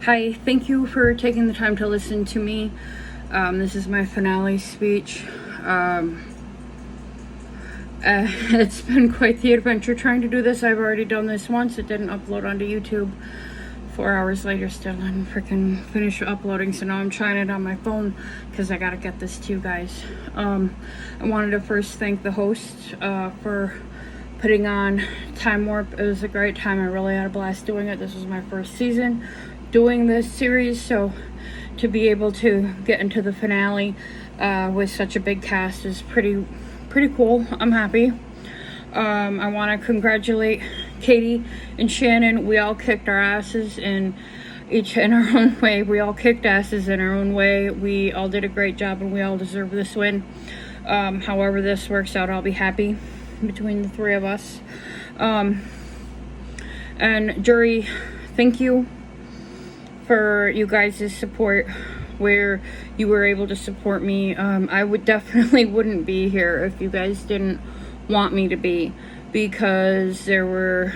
Hi, thank you for taking the time to listen to me. This is my finale speech. It's been quite the adventure trying to do this. I've already done this once. It didn't upload onto YouTube. 4 hours later, still didn't freaking finish uploading, so now I'm trying it on my phone because I gotta get this to you guys. I wanted to first thank the host for putting on Time Warp. It was a great time. I really had a blast doing it. This was my first season doing this series, so to be able to get into the finale with such a big cast is pretty cool. I'm happy. I want to congratulate Katie and Shannon. We all kicked our asses in our own way. We all kicked asses in our own way. We all did a great job and we all deserve this win. However this works out, I'll be happy between the three of us. And jury, thank you for you guys' support where you were able to support me. I definitely wouldn't be here if you guys didn't want me to be, because there were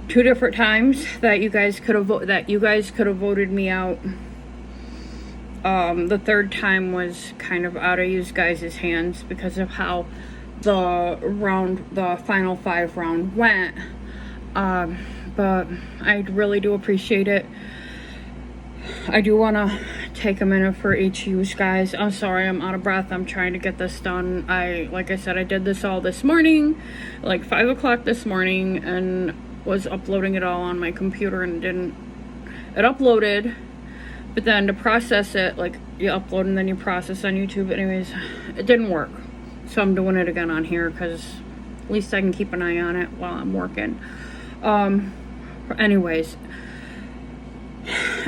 2 different times that you guys could have voted me out. The third time was kind of out of you guys' hands because of how the final 5 round went. But I really do appreciate it. I do want to take a minute for each of you guys. I'm sorry, I'm out of breath. I'm trying to get this done. Like I said, I did this all this morning, like 5 o'clock this morning, and was uploading it all on my computer, and it uploaded, but then to process it, like you upload and then you process on YouTube. Anyways, it didn't work. So I'm doing it again on here because at least I can keep an eye on it while I'm working. Anyways,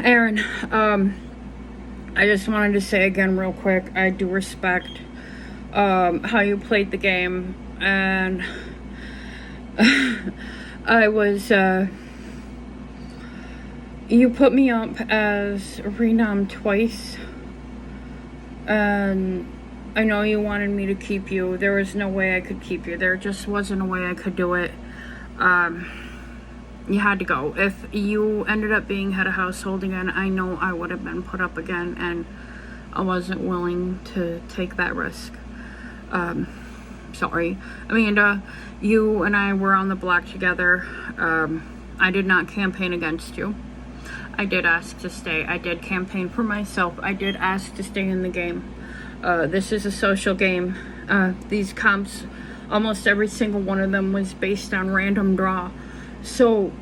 Erin, I just wanted to say again real quick, I do respect how you played the game, and I was you put me up as renom twice, and I know you wanted me to keep you. There was no way I could keep you. There just wasn't a way I could do it. You had to go. If you ended up being head of household again, I know I would have been put up again, and I wasn't willing to take that risk. Sorry. Amanda, you and I were on the block together. I did not campaign against you. I did ask to stay. I did campaign for myself. I did ask to stay in the game. This is a social game. These comps, almost every single one of them was based on random draw. So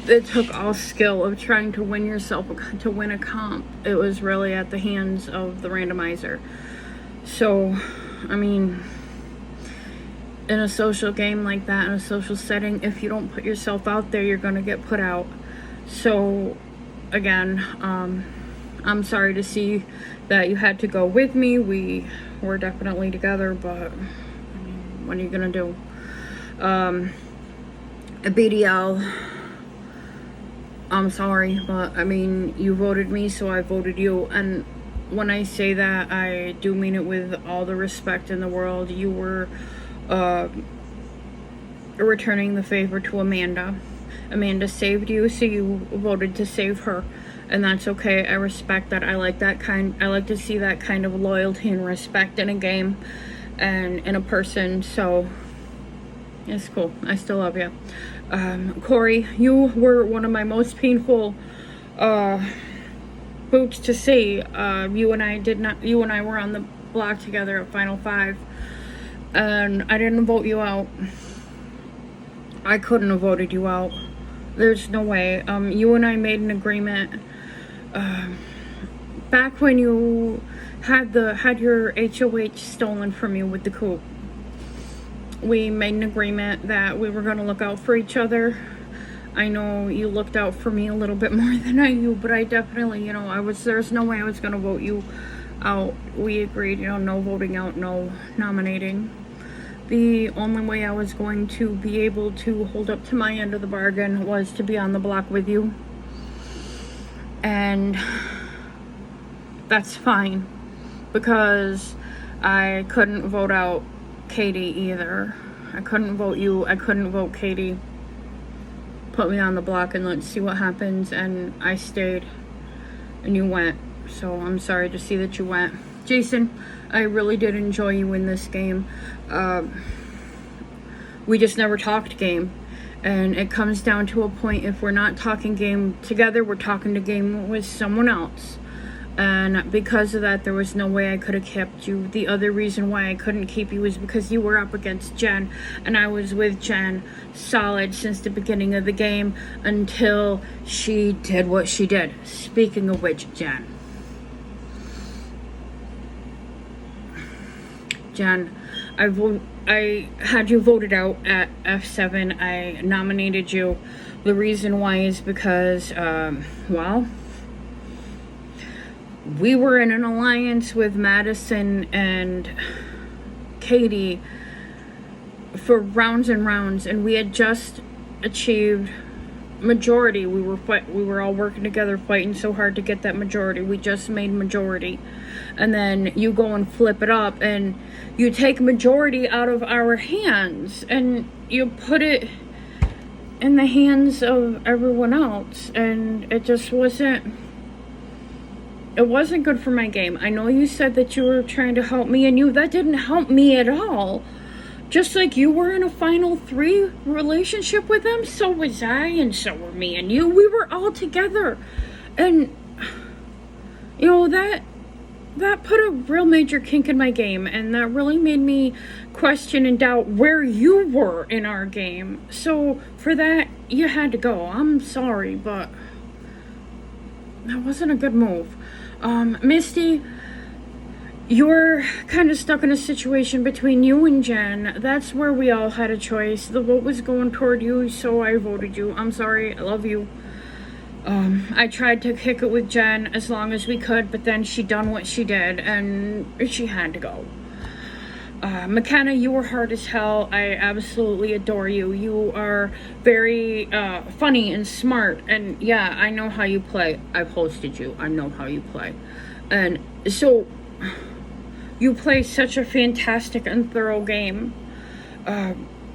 it took all skill of trying to win a comp. It was really at the hands of the randomizer. So, I mean, in a social game like that, in a social setting, if you don't put yourself out there, you're going to get put out. So, again, I'm sorry to see that you had to go with me. We were definitely together, but I mean, what are you going to do? BDL, I'm sorry, but I mean, you voted me, so I voted you. And when I say that, I do mean it with all the respect in the world. You were returning the favor to Amanda. Amanda saved you, so you voted to save her, and that's okay. I respect that. I like to see that kind of loyalty and respect in a game and in a person. So it's cool. I still love you. Corey, you were one of my most painful boots to see. You and I were on the block together at Final 5, and I didn't vote you out. I couldn't have voted you out. There's no way. You and I made an agreement back when you had your HOH stolen from you with the coup. We made an agreement that we were going to look out for each other. I know you looked out for me a little bit more than I do, but I definitely, there's no way I was going to vote you out. We agreed, no voting out, no nominating. The only way I was going to be able to hold up to my end of the bargain was to be on the block with you. And that's fine, because I couldn't vote out Katie either. I couldn't vote you. I couldn't vote Katie. put me on the block and let's see what happens, and I stayed and you went. So I'm sorry to see that you went. Jason, I really did enjoy you in this game. We just never talked game. And it comes down to a point, if we're not talking game together, we're talking to game with someone else. And because of that, there was no way I could have kept you. The other reason why I couldn't keep you is because you were up against Jen, and I was with Jen solid since the beginning of the game until she did what she did. Speaking of which, Jen, I had you voted out at F7. I nominated you. The reason why is because, well, we were in an alliance with Madison and Katie for rounds and rounds, and we had just achieved majority. We were all working together, fighting so hard to get that majority. We just made majority. And then you go and flip it up and you take majority out of our hands and you put it in the hands of everyone else, and it just wasn't good for my game. I know you said that you were trying to help me, and that didn't help me at all. Just like you were in a final 3 relationship with them, so was I, and so were me and you. We were all together. And, you know, that put a real major kink in my game, and that really made me question and doubt where you were in our game. So, for that, you had to go. I'm sorry, but that wasn't a good move. Misty, you're kind of stuck in a situation between you and Jen. That's where we all had a choice. The vote was going toward you, so I voted you. I'm sorry. I love you. I tried to kick it with Jen as long as we could, but then she done what she did, and she had to go. McKenna, you were hard as hell. I absolutely adore you. You are very funny and smart, and yeah, I know how you play. I've hosted you. I know how you play. And so you play such a fantastic and thorough game.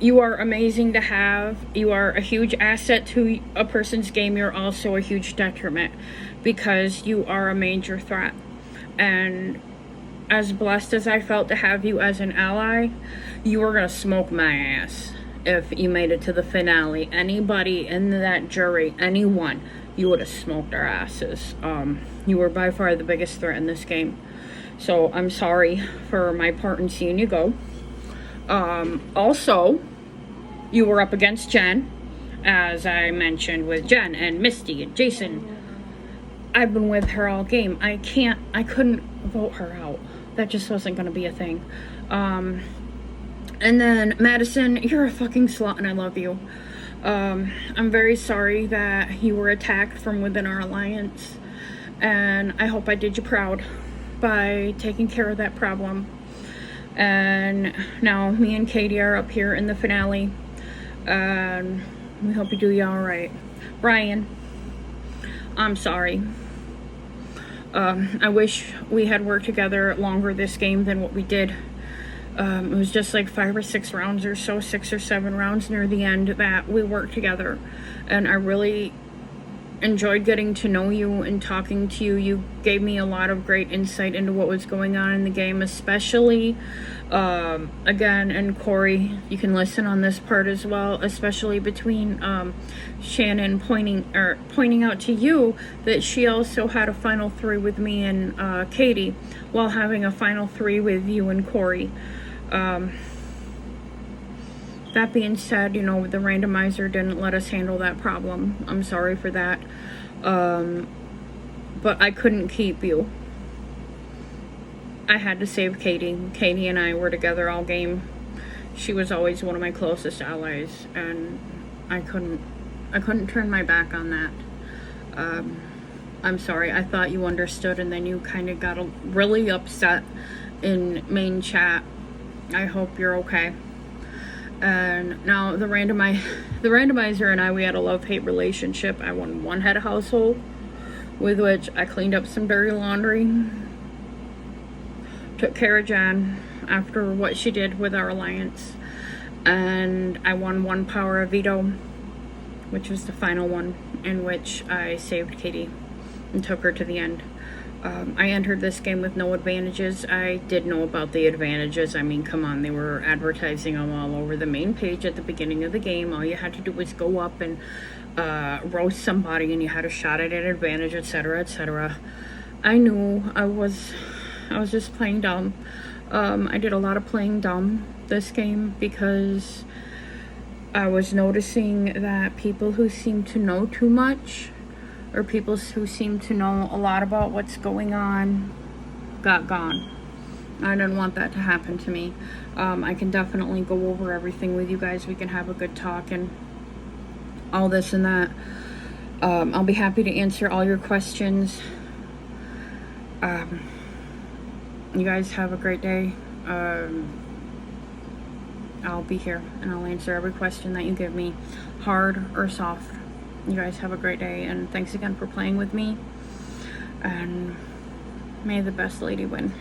You are amazing to have. You are a huge asset to a person's game. You're also a huge detriment because you are a major threat. And as blessed as I felt to have you as an ally, you were going to smoke my ass if you made it to the finale. Anybody in that jury, anyone, you would have smoked our asses. You were by far the biggest threat in this game. So I'm sorry for my part in seeing you go. Also, you were up against Jen, as I mentioned, with Jen and Misty and Jason. I've been with her all game. I couldn't vote her out. That just wasn't going to be a thing. And then Madison, you're a fucking slut and I love you. I'm very sorry that you were attacked from within our alliance, and I hope I did you proud by taking care of that problem. And now me and Katie are up here in the finale, and we hope you do all right. Brian, I'm sorry. I wish we had worked together longer this game than what we did. It was just like 5 or 6 rounds or so, 6 or 7 rounds near the end that we worked together, and I really enjoyed getting to know you and talking to you. You gave me a lot of great insight into what was going on in the game, especially again, and Corey, you can listen on this part as well, especially between Shannon pointing out to you that she also had a final 3 with me and Katie, while having a final 3 with you and Corey. That being said, you know, the randomizer didn't let us handle that problem. I'm sorry for that. But I couldn't keep you. I had to save Katie. Katie and I were together all game. She was always one of my closest allies, and I couldn't turn my back on that. I'm sorry. I thought you understood, and then you kind of got really upset in main chat. I hope you're okay. And now the randomizer and I, we had a love-hate relationship. I won one head of household, with which I cleaned up some dirty laundry, took care of Jen after what she did with our alliance, and I won 1 power of veto which was the final one, in which I saved Katie and took her to the end. I entered this game with no advantages. I did know about the advantages. I mean, come on, they were advertising them all over the main page at the beginning of the game. All you had to do was go up and roast somebody, and you had a shot at an advantage, etc., etc. I knew I was just playing dumb. I did a lot of playing dumb this game because I was noticing that people who seem to know too much, or people who seem to know a lot about what's going on, got gone. I didn't want that to happen to me. I can definitely go over everything with you guys. We can have a good talk and all this and that. I'll be happy to answer all your questions. You guys have a great day. I'll be here and I'll answer every question that you give me, hard or soft. You guys have a great day, and thanks again for playing with me, and may the best lady win.